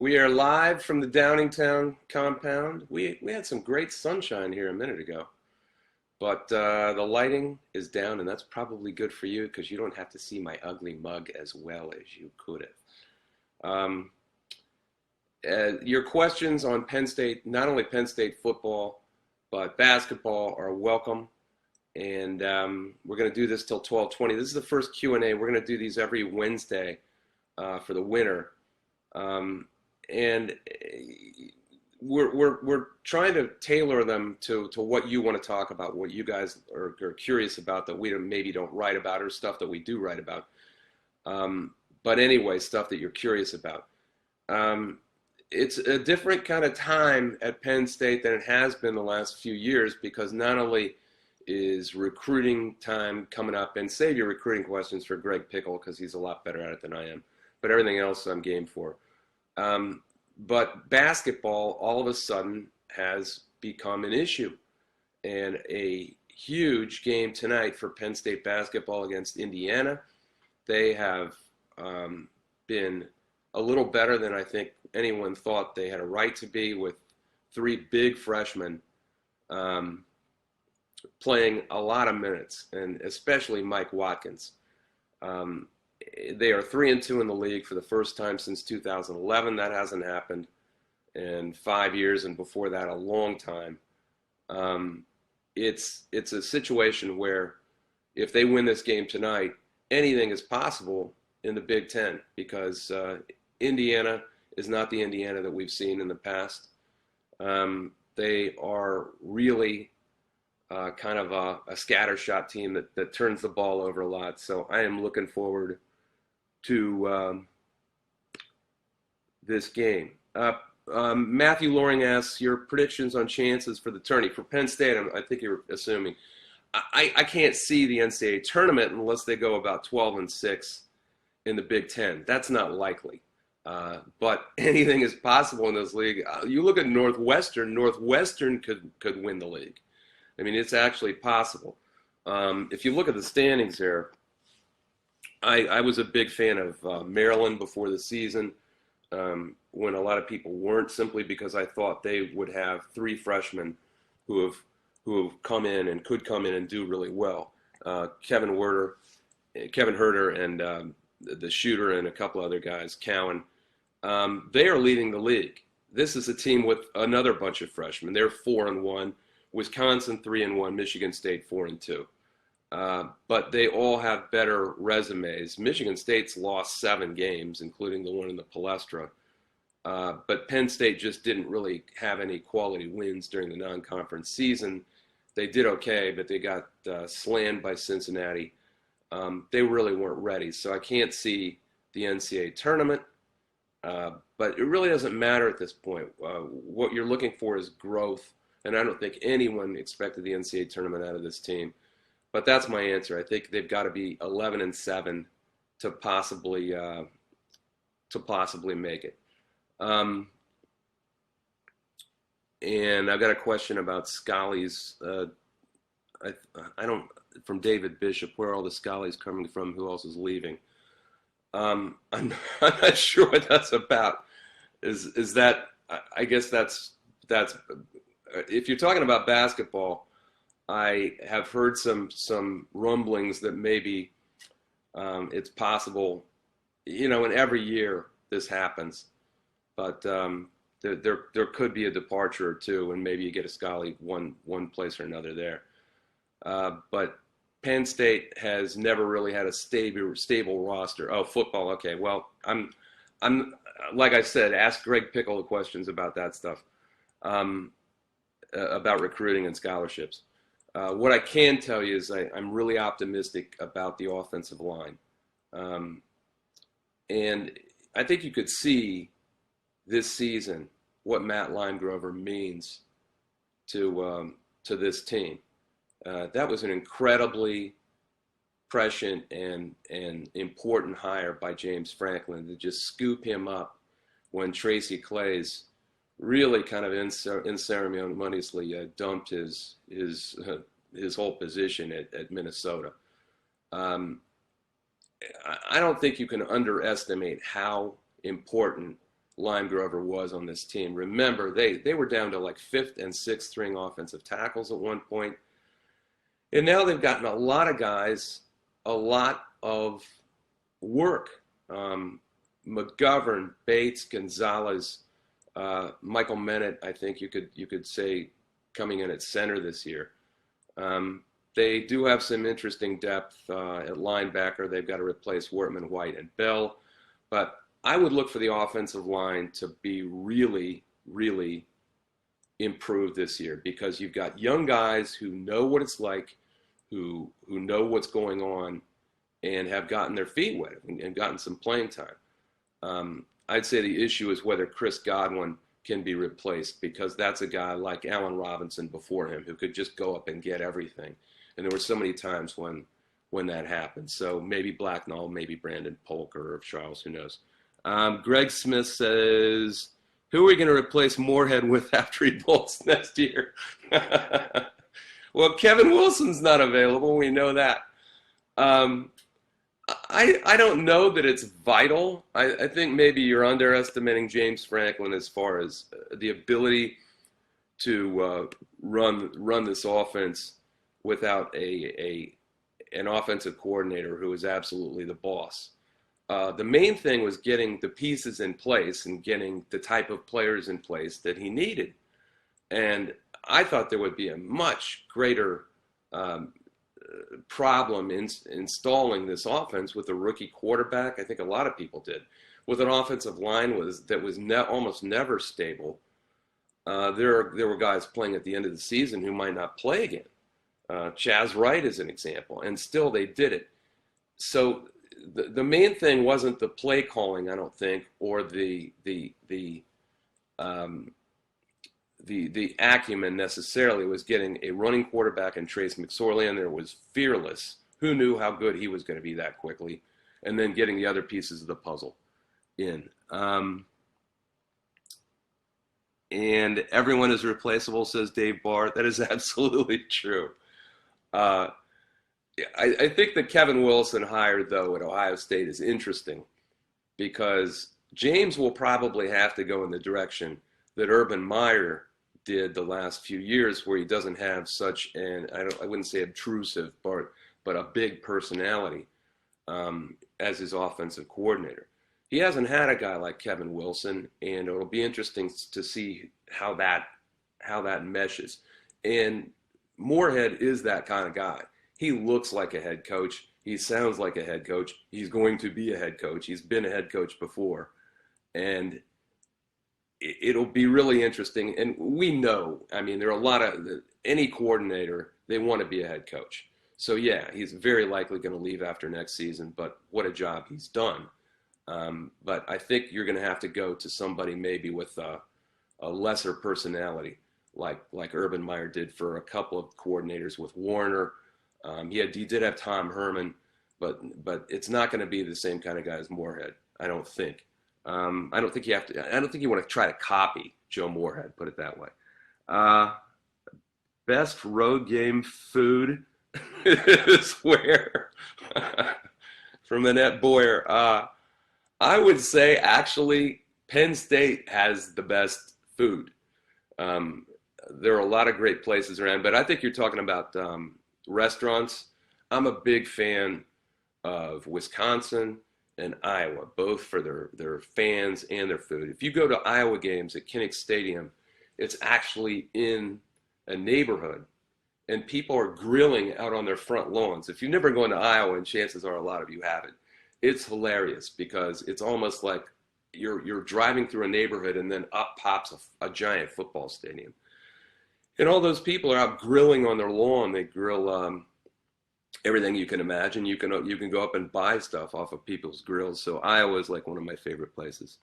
We are live from the Downingtown compound. We had some great sunshine here a minute ago, but the lighting is down, and that's probably good for you because you don't have to see my ugly mug as well as you could have. Your questions on Penn State, not only Penn State football, but basketball are welcome, and we're going to do this till 12:20. This is the first Q&A. We're going to do these every Wednesday for the winter. And we're trying to tailor them to what you want to talk about, what you guys are curious about that we maybe don't write about, or stuff that we do write about. But anyway, stuff that you're curious about. It's a different kind of time at Penn State than it has been the last few years, because not only is recruiting time coming up, and save your recruiting questions for Greg Pickle because he's a lot better at it than I am, but everything else I'm game for. But basketball all of a sudden has become an issue, and a huge game tonight for Penn State basketball against Indiana. They have been a little better than I think anyone thought they had a right to be, with three big freshmen playing a lot of minutes, and especially Mike Watkins. They are 3-2 in the league for the first time since 2011. That hasn't happened in 5 years, and before that, a long time. It's a situation where if they win this game tonight, anything is possible in the Big Ten, because Indiana is not the Indiana that we've seen in the past. They are really kind of a scattershot team that turns the ball over a lot. So I am looking forward to this game. Matthew Loring asks your predictions on chances for the tourney. For Penn State, I think you're assuming. I can't see the NCAA tournament unless they go about 12-6 in the Big Ten. That's not likely. But anything is possible in this league. You look at Northwestern. Northwestern could win the league. I mean, it's actually possible. If you look at the standings here, I was a big fan of Maryland before the season, when a lot of people weren't, simply because I thought they would have three freshmen who have come in and could come in and do really well. Kevin Herter, and the shooter, and a couple other guys, Cowan. They are leading the league. This is a team with another bunch of freshmen. They're 4-1. Wisconsin 3-1. Michigan State 4-2. But they all have better resumes. Michigan State's lost 7 games, including the one in the Palestra. But Penn State just didn't really have any quality wins during the non-conference season. They did okay, but they got slammed by Cincinnati. They really weren't ready. So I can't see the NCAA tournament. But it really doesn't matter at this point. What you're looking for is growth. And I don't think anyone expected the NCAA tournament out of this team. But that's my answer. I think they've got to be 11-7 to possibly make it. And I've got a question about Scallies. I don't, from David Bishop, where are all the Scallies coming from? Who else is leaving? I'm not sure what that's about. Is that, I guess that's if you're talking about basketball, I have heard some rumblings that maybe it's possible, and every year this happens, but there could be a departure or two, and maybe you get a Scully one place or another there. But Penn State has never really had a stable roster. Oh, football. Okay. Well, I'm like I said, ask Greg Pickle the questions about that stuff, about recruiting and scholarships. What I can tell you is I'm really optimistic about the offensive line. And I think you could see this season what Matt Limegrover means to this team. That was an incredibly prescient and important hire by James Franklin to just scoop him up when Tracy Claeys really kind of unceremoniously dumped his whole position at Minnesota. I don't think you can underestimate how important Lime Grover was on this team. Remember, they were down to like 5th and 6th string offensive tackles at one point. And now they've gotten a lot of guys, a lot of work. McGovern, Bates, Gonzalez, Michael Mennett, I think you could say coming in at center this year. They do have some interesting depth at linebacker. They've got to replace Wortman, White, and Bell. But I would look for the offensive line to be really, really improved this year, because you've got young guys who know what it's like, who know what's going on, and have gotten their feet wet and gotten some playing time. I'd say the issue is whether Chris Godwin can be replaced, because that's a guy like Allen Robinson before him who could just go up and get everything. And there were so many times when that happened. So maybe Blacknall, maybe Brandon Polk or Charles, who knows. Greg Smith says, who are we going to replace Moorhead with after he bolts next year? Well, Kevin Wilson's not available. We know that. I don't know that it's vital. I think maybe you're underestimating James Franklin as far as the ability to run this offense without an offensive coordinator who is absolutely the boss. The main thing was getting the pieces in place and getting the type of players in place that he needed. And I thought there would be a much greater problem in installing this offense with a rookie quarterback. I think a lot of people did. With an offensive line that was almost never stable. There were guys playing at the end of the season who might not play again. Chaz Wright is an example, and still they did it. So the main thing wasn't the play calling, I don't think, or the acumen necessarily. Was getting a running quarterback in Trace McSorley, and there was fearless. Who knew how good he was going to be that quickly? And then getting the other pieces of the puzzle in. And everyone is replaceable, says Dave Barr. That is absolutely true. I think the Kevin Wilson hire, though, at Ohio State is interesting, because James will probably have to go in the direction that Urban Meyer did the last few years, where he doesn't have such an, I wouldn't say obtrusive, but a big personality as his offensive coordinator. He hasn't had a guy like Kevin Wilson, and it'll be interesting to see how that meshes. And Moorhead is that kind of guy. He looks like a head coach. He sounds like a head coach. He's going to be a head coach. He's been a head coach before. And it'll be really interesting. And we know, I mean, there are a lot of, any coordinator, they want to be a head coach. So, yeah, he's very likely going to leave after next season, but what a job he's done. But I think you're going to have to go to somebody maybe with a lesser personality, like Urban Meyer did for a couple of coordinators with Warner. He did have Tom Herman, but it's not going to be the same kind of guy as Moorhead, I don't think. I don't think you want to try to copy Joe Moorhead, put it that way. Best road game food is where? From Annette Boyer. I would say actually Penn State has the best food. There are a lot of great places around, but I think you're talking about restaurants. I'm a big fan of Wisconsin and Iowa, both for their fans and their food. If you go to Iowa games at Kinnick Stadium, it's actually in a neighborhood, and people are grilling out on their front lawns. If you've never gone to Iowa, and chances are a lot of you haven't, it's hilarious, because it's almost like you're driving through a neighborhood and then up pops a giant football stadium. And all those people are out grilling on their lawn. They grill everything you can imagine. You can go up and buy stuff off of people's grills. So Iowa is like one of my favorite places.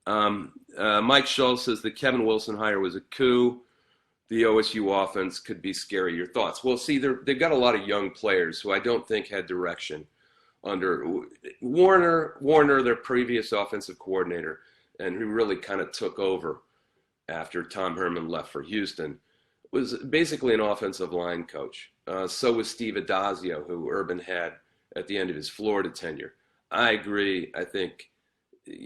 Mike Schultz says the Kevin Wilson hire was a coup. The OSU offense could be scary. Your thoughts? Well, see, they've got a lot of young players who I don't think had direction under Warner, their previous offensive coordinator, and who really kind of took over after Tom Herman left for Houston, was basically an offensive line coach. So was Steve Adazio, who Urban had at the end of his Florida tenure. I agree. I think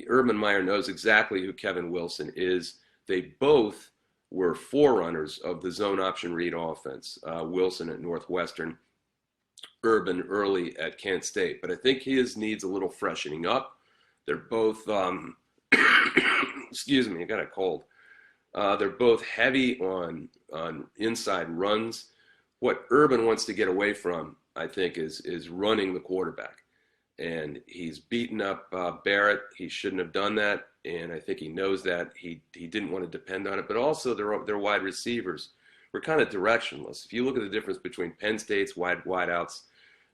Urban Meyer knows exactly who Kevin Wilson is. They both were forerunners of the zone option read offense. Wilson at Northwestern, Urban early at Kent State. But I think his needs a little freshening up. They're both, excuse me, I got a cold. They're both heavy on inside runs. What Urban wants to get away from, I think, is running the quarterback. And he's beaten up Barrett. He shouldn't have done that, and I think he knows that. He didn't want to depend on it. But also, their wide receivers were kind of directionless. If you look at the difference between Penn State's wideouts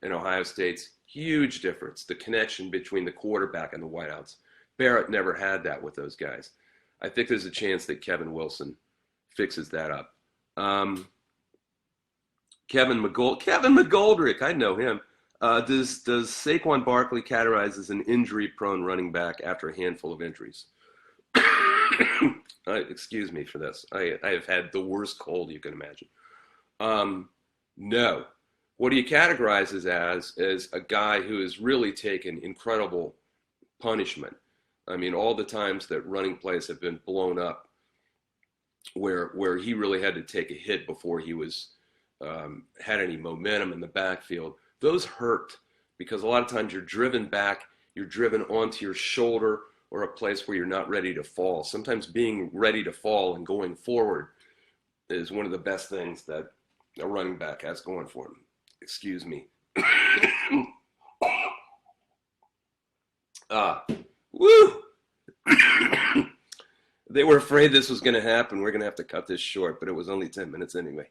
and Ohio State's, huge difference. The connection between the quarterback and the wideouts. Barrett never had that with those guys. I think there's a chance that Kevin Wilson fixes that up. Kevin McGoldrick, I know him. Does Saquon Barkley categorize as an injury-prone running back after a handful of injuries? Excuse me for this. I have had the worst cold you can imagine. No. What he categorizes as a guy who has really taken incredible punishment. I mean, all the times that running plays have been blown up where he really had to take a hit before he was had any momentum in the backfield. Those hurt because a lot of times you're driven back, you're driven onto your shoulder or a place where you're not ready to fall. Sometimes being ready to fall and going forward is one of the best things that a running back has going for him. Excuse me. Woo! They were afraid this was going to happen. We're going to have to cut this short, but it was only 10 minutes anyway.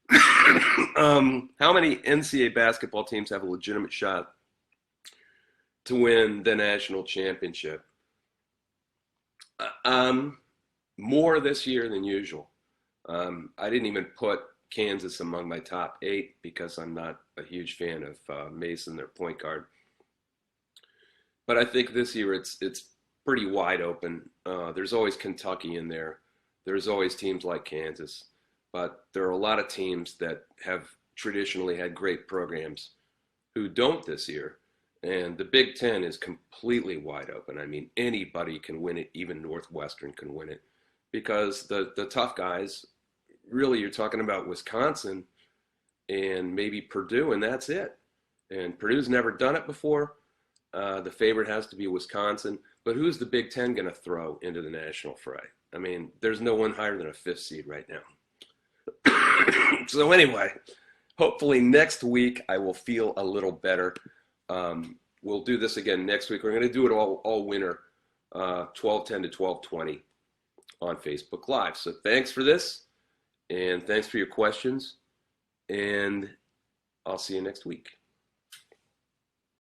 How many NCAA basketball teams have a legitimate shot to win the national championship? More this year than usual. I didn't even put Kansas among my top 8 because I'm not a huge fan of Mason, their point guard. But I think this year it's pretty wide open. There's always Kentucky in there. There's always teams like Kansas. But there are a lot of teams that have traditionally had great programs who don't this year. And the Big Ten is completely wide open. I mean, anybody can win it. Even Northwestern can win it. Because the tough guys, really you're talking about Wisconsin and maybe Purdue, and that's it. And Purdue's never done it before. The favorite has to be Wisconsin. But who's the Big Ten going to throw into the national fray? I mean, there's no one higher than a 5th seed right now. So anyway, hopefully next week I will feel a little better. We'll do this again next week. We're going to do it all winter, 12:10 to 12:20 on Facebook Live. So thanks for this, and thanks for your questions, and I'll see you next week.